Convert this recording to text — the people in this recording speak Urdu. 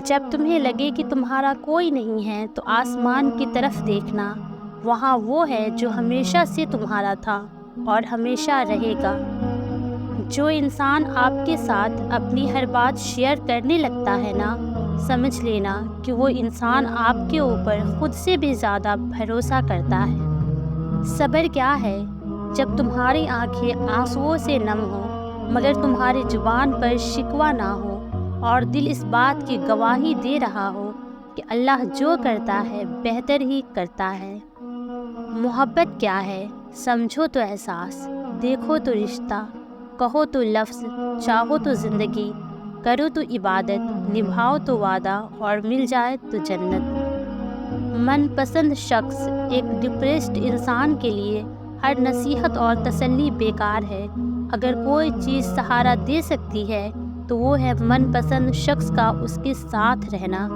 جب تمہیں لگے کہ تمہارا کوئی نہیں ہے تو آسمان کی طرف دیکھنا، وہاں وہ ہے جو ہمیشہ سے تمہارا تھا اور ہمیشہ رہے گا۔ جو انسان آپ کے ساتھ اپنی ہر بات شیئر کرنے لگتا ہے نا، سمجھ لینا کہ وہ انسان آپ کے اوپر خود سے بھی زیادہ بھروسہ کرتا ہے۔ صبر کیا ہے؟ جب تمہاری آنکھیں آنسوؤں سے نم ہوں مگر تمہاری زبان پر شکوہ نہ ہو اور دل اس بات کی گواہی دے رہا ہو کہ اللہ جو کرتا ہے بہتر ہی کرتا ہے۔ محبت کیا ہے؟ سمجھو تو احساس، دیکھو تو رشتہ، کہو تو لفظ، چاہو تو زندگی، کرو تو عبادت، نبھاؤ تو وعدہ اور مل جائے تو جنت۔ من پسند شخص ایک ڈپریسڈ انسان کے لیے ہر نصیحت اور تسلی بیکار ہے۔ اگر کوئی چیز سہارا دے سکتی ہے تو وہ ہے من پسند شخص کا اس کے ساتھ رہنا۔